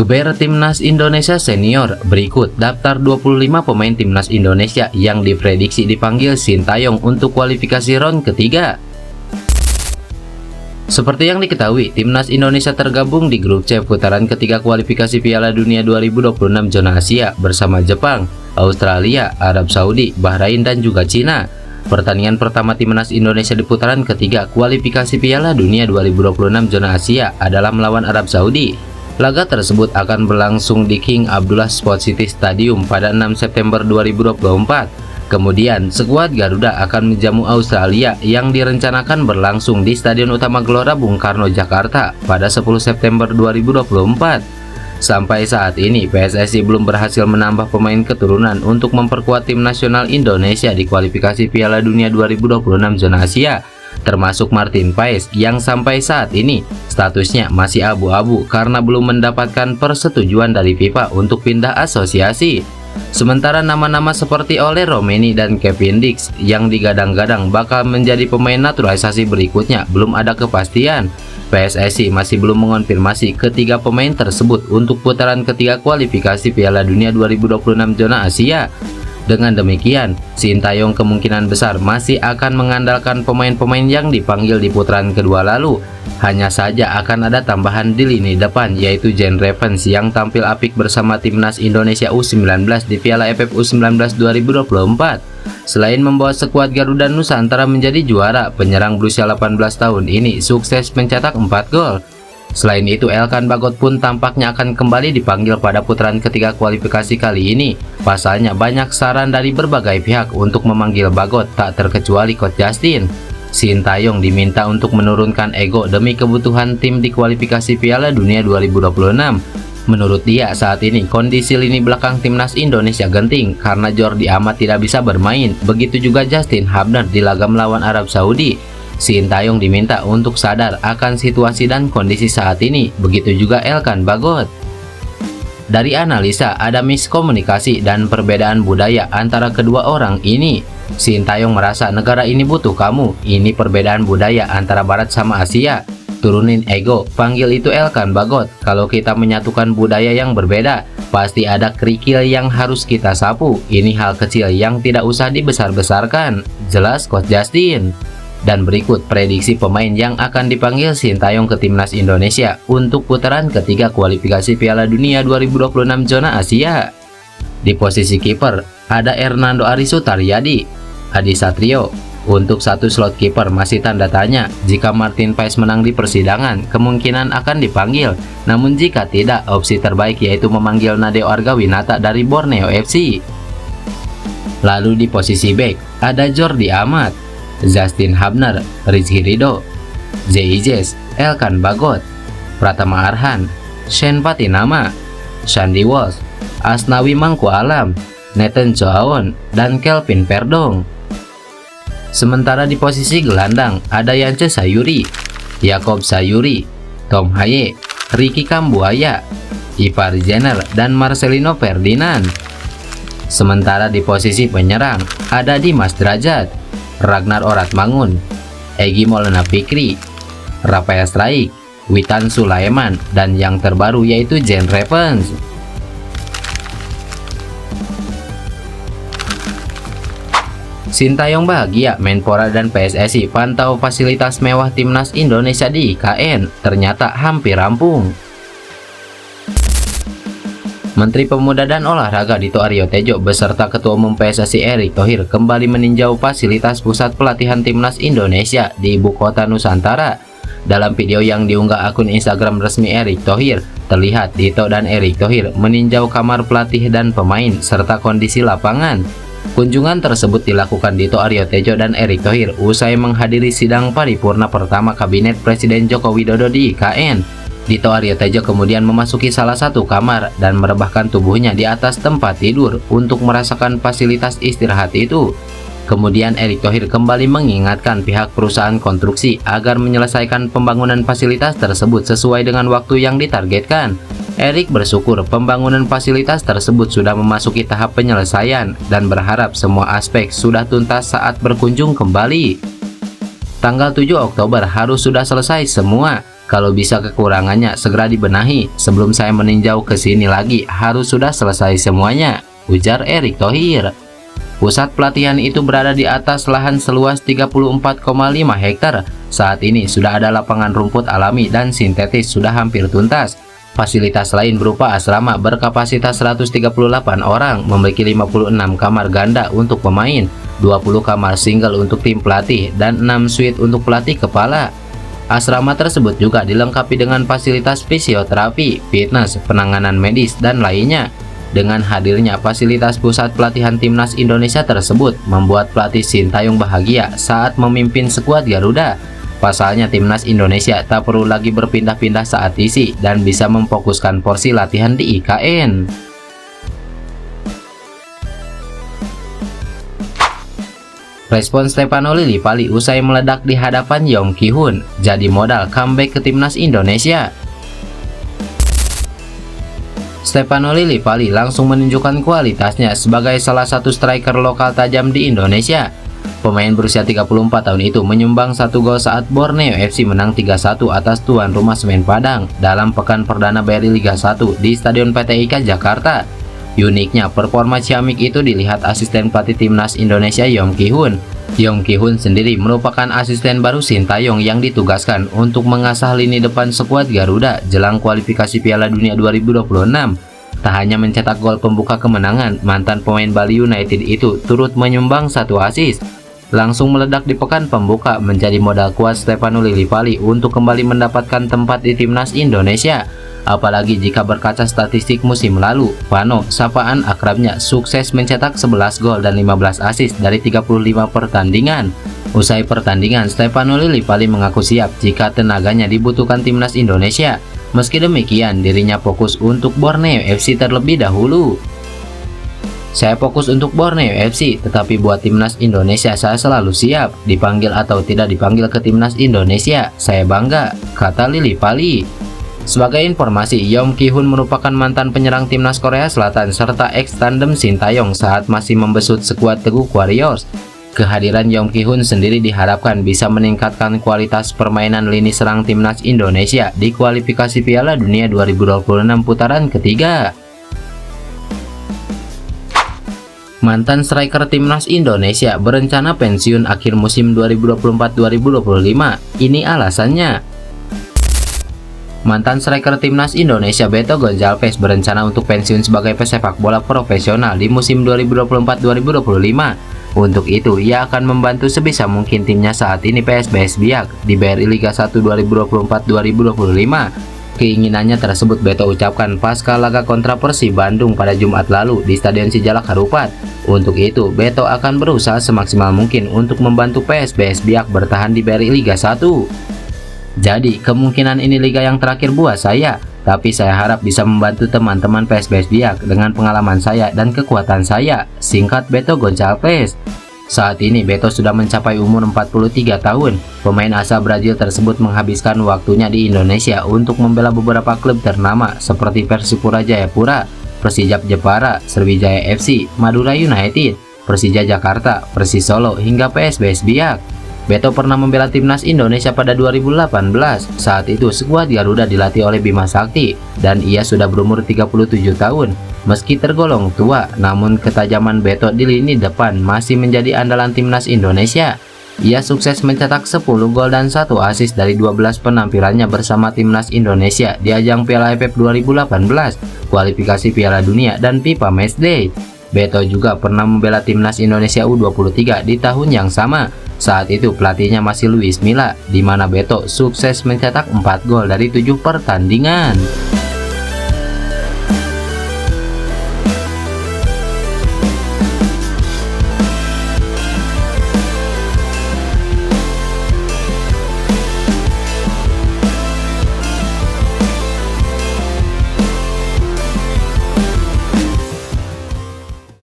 Geber Timnas Indonesia Senior, berikut daftar 25 pemain Timnas Indonesia yang diprediksi dipanggil Sintayong untuk kualifikasi round ketiga. Seperti yang diketahui, Timnas Indonesia tergabung di grup C putaran ketiga kualifikasi Piala Dunia 2026 zona Asia bersama Jepang, Australia, Arab Saudi, Bahrain, dan juga Cina. Pertandingan pertama Timnas Indonesia di putaran ketiga kualifikasi Piala Dunia 2026 zona Asia adalah melawan Arab Saudi. Laga tersebut akan berlangsung di King Abdullah Sports City Stadium pada 6 September 2024. Kemudian, skuad Garuda akan menjamu Australia yang direncanakan berlangsung di Stadion Utama Gelora Bung Karno, Jakarta pada 10 September 2024. Sampai saat ini, PSSI belum berhasil menambah pemain keturunan untuk memperkuat tim nasional Indonesia di kualifikasi Piala Dunia 2026 zona Asia, termasuk Martin Paes yang sampai saat ini statusnya masih abu-abu karena belum mendapatkan persetujuan dari FIFA untuk pindah asosiasi. Sementara nama-nama seperti Ole Romeni dan Kevin Dix yang digadang-gadang bakal menjadi pemain naturalisasi berikutnya belum ada kepastian. PSSI masih belum mengonfirmasi ketiga pemain tersebut untuk putaran ketiga kualifikasi Piala Dunia 2026 zona Asia. Dengan demikian, Sintayong kemungkinan besar masih akan mengandalkan pemain-pemain yang dipanggil di putaran kedua lalu. Hanya saja akan ada tambahan di lini depan, yaitu Jean Revens yang tampil apik bersama Timnas Indonesia U19 di Piala AFF U19 2024. Selain membawa skuad Garuda Nusantara menjadi juara, penyerang berusia 18 tahun ini sukses mencetak 4 gol. Selain itu, Elkan Bagot pun tampaknya akan kembali dipanggil pada putaran ketiga kualifikasi kali ini. Pasalnya banyak saran dari berbagai pihak untuk memanggil Bagot, tak terkecuali Coach Justin. Sintayong diminta untuk menurunkan ego demi kebutuhan tim di kualifikasi Piala Dunia 2026. Menurut dia, saat ini kondisi lini belakang Timnas Indonesia genting karena Jordi Amat tidak bisa bermain. Begitu juga Justin Hubner di laga melawan Arab Saudi. Sintayong diminta untuk sadar akan situasi dan kondisi saat ini, begitu juga Elkan Bagot. Dari analisa, ada miskomunikasi dan perbedaan budaya antara kedua orang ini. Sintayong merasa negara ini butuh kamu, ini perbedaan budaya antara Barat sama Asia. Turunin ego, panggil itu Elkan Bagot. Kalau kita menyatukan budaya yang berbeda, pasti ada kerikil yang harus kita sapu. Ini hal kecil yang tidak usah dibesar-besarkan, jelas Coach Justin. Dan berikut prediksi pemain yang akan dipanggil Sintayong ke Timnas Indonesia untuk putaran ketiga kualifikasi Piala Dunia 2026 zona Asia. Di posisi kiper ada Hernando Ari Sutaryadi, Adi Satrio. Untuk satu slot kiper masih tanda tanya. Jika Martin Paes menang di persidangan, kemungkinan akan dipanggil. Namun jika tidak, opsi terbaik yaitu memanggil Nadeo Argawinata dari Borneo FC. Lalu di posisi bek ada Jordi Amat, Justin Hubner, Rizky Ridho, Zeyjes, Elkan Bagot, Pratama Arhan, Shane Patinama, Shandy Walsh, Asnawi Mangku Alam, Nathan Choaon, dan Kelvin Perdong. Sementara di posisi gelandang ada Yance Sayuri, Yakob Sayuri, Tom Haye, Ricky Kambuaya, Ivar Jenner, dan Marcelino Ferdinand. Sementara di posisi penyerang ada Dimas Drajat, Ragnar Oratmangun, Egy Maulana Fikri, Rafael Struijk, Witan Sulaiman, dan yang terbaru yaitu Jean Revens. Sintayong bahagia, Menpora dan PSSI pantau fasilitas mewah Timnas Indonesia di IKN, ternyata hampir rampung. Menteri Pemuda dan Olahraga Dito Aryo Tejo beserta Ketua Umum PSSI Erick Thohir kembali meninjau fasilitas pusat pelatihan Timnas Indonesia di Ibu Kota Nusantara. Dalam video yang diunggah akun Instagram resmi Erick Thohir, terlihat Dito dan Erick Thohir meninjau kamar pelatih dan pemain serta kondisi lapangan. Kunjungan tersebut dilakukan Dito Aryo Tejo dan Erick Thohir usai menghadiri sidang paripurna pertama Kabinet Presiden Joko Widodo di IKN. Dito Aryo Tejo kemudian memasuki salah satu kamar dan merebahkan tubuhnya di atas tempat tidur untuk merasakan fasilitas istirahat itu. Kemudian Erick Thohir kembali mengingatkan pihak perusahaan konstruksi agar menyelesaikan pembangunan fasilitas tersebut sesuai dengan waktu yang ditargetkan. Erick bersyukur pembangunan fasilitas tersebut sudah memasuki tahap penyelesaian dan berharap semua aspek sudah tuntas saat berkunjung kembali. Tanggal 7 Oktober harus sudah selesai semua. Kalau bisa kekurangannya segera dibenahi. Sebelum saya meninjau ke sini lagi, harus sudah selesai semuanya, ujar Erick Thohir. Pusat pelatihan itu berada di atas lahan seluas 34,5 hektar. Saat ini sudah ada lapangan rumput alami dan sintetis sudah hampir tuntas. Fasilitas lain berupa asrama berkapasitas 138 orang, memiliki 56 kamar ganda untuk pemain, 20 kamar single untuk tim pelatih, dan 6 suite untuk pelatih kepala. Asrama tersebut juga dilengkapi dengan fasilitas fisioterapi, fitness, penanganan medis, dan lainnya. Dengan hadirnya fasilitas pusat pelatihan timnas Indonesia tersebut, membuat pelatih Sintayong bahagia saat memimpin skuad Garuda. Pasalnya timnas Indonesia tak perlu lagi berpindah-pindah saat isi dan bisa memfokuskan porsi latihan di IKN. Respon Stefano Lillipali usai meledak di hadapan Yong Ki-hun, jadi modal comeback ke timnas Indonesia. Stefano Lillipali langsung menunjukkan kualitasnya sebagai salah satu striker lokal tajam di Indonesia. Pemain berusia 34 tahun itu menyumbang 1 gol saat Borneo FC menang 3-1 atas tuan rumah Semen Padang dalam pekan perdana BRI Liga 1 di Stadion PT IKA Jakarta. Uniknya, performa ciamik itu dilihat asisten pelatih timnas Indonesia Yong Ki-hun. Yong Ki-hun sendiri merupakan asisten baru Sintayong yang ditugaskan untuk mengasah lini depan skuad Garuda jelang kualifikasi Piala Dunia 2026. Tak hanya mencetak gol pembuka kemenangan, mantan pemain Bali United itu turut menyumbang 1 assist. Langsung meledak di pekan pembuka, menjadi modal kuat Stefano Lillipali untuk kembali mendapatkan tempat di timnas Indonesia. Apalagi jika berkaca statistik musim lalu, Vano, sapaan akrabnya, sukses mencetak 11 gol dan 15 assist dari 35 pertandingan. Usai pertandingan, Stefano Lillipali mengaku siap jika tenaganya dibutuhkan timnas Indonesia. Meski demikian, dirinya fokus untuk Borneo FC terlebih dahulu. Saya fokus untuk Borneo FC, tetapi buat timnas Indonesia saya selalu siap. Dipanggil atau tidak dipanggil ke timnas Indonesia, saya bangga, kata Lillipali. Sebagai informasi, Yong Ki-hun merupakan mantan penyerang timnas Korea Selatan serta ex-tandem Sintayong saat masih membesut skuad Teguk Warriors. Kehadiran Yong Ki-hun sendiri diharapkan bisa meningkatkan kualitas permainan lini serang timnas Indonesia di kualifikasi Piala Dunia 2026 putaran ketiga. Mantan striker timnas Indonesia berencana pensiun akhir musim 2024-2025. Ini alasannya. Mantan striker timnas Indonesia Beto Gonçalves berencana untuk pensiun sebagai pesepak bola profesional di musim 2024-2025. Untuk itu, ia akan membantu sebisa mungkin timnya saat ini PSBS Biak di BRI Liga 1 2024-2025. Keinginannya tersebut Beto ucapkan pasca laga kontra Persib Bandung pada Jumat lalu di Stadion Sijalak Harupat. Untuk itu, Beto akan berusaha semaksimal mungkin untuk membantu PSBS Biak bertahan di BRI Liga 1. Jadi, kemungkinan ini liga yang terakhir buat saya, tapi saya harap bisa membantu teman-teman PSBS Biak dengan pengalaman saya dan kekuatan saya, singkat Beto Gonçalves. Saat ini Beto sudah mencapai umur 43 tahun. Pemain asal Brazil tersebut menghabiskan waktunya di Indonesia untuk membela beberapa klub ternama seperti Persipura Jayapura, Persijap Jepara, Sriwijaya FC, Madura United, Persija Jakarta, Persis Solo, hingga PSBS Biak. Beto pernah membela timnas Indonesia pada 2018. Saat itu skuad Garuda dilatih oleh Bima Sakti dan ia sudah berumur 37 tahun. Meski tergolong tua, namun ketajaman Beto di lini depan masih menjadi andalan timnas Indonesia. Ia sukses mencetak 10 gol dan 1 assist dari 12 penampilannya bersama timnas Indonesia di ajang Piala AFF 2018, kualifikasi Piala Dunia, dan FIFA Matchday. Beto juga pernah membela timnas Indonesia U23 di tahun yang sama. Saat itu pelatihnya masih Luis Milla, di mana Beto sukses mencetak 4 gol dari 7 pertandingan.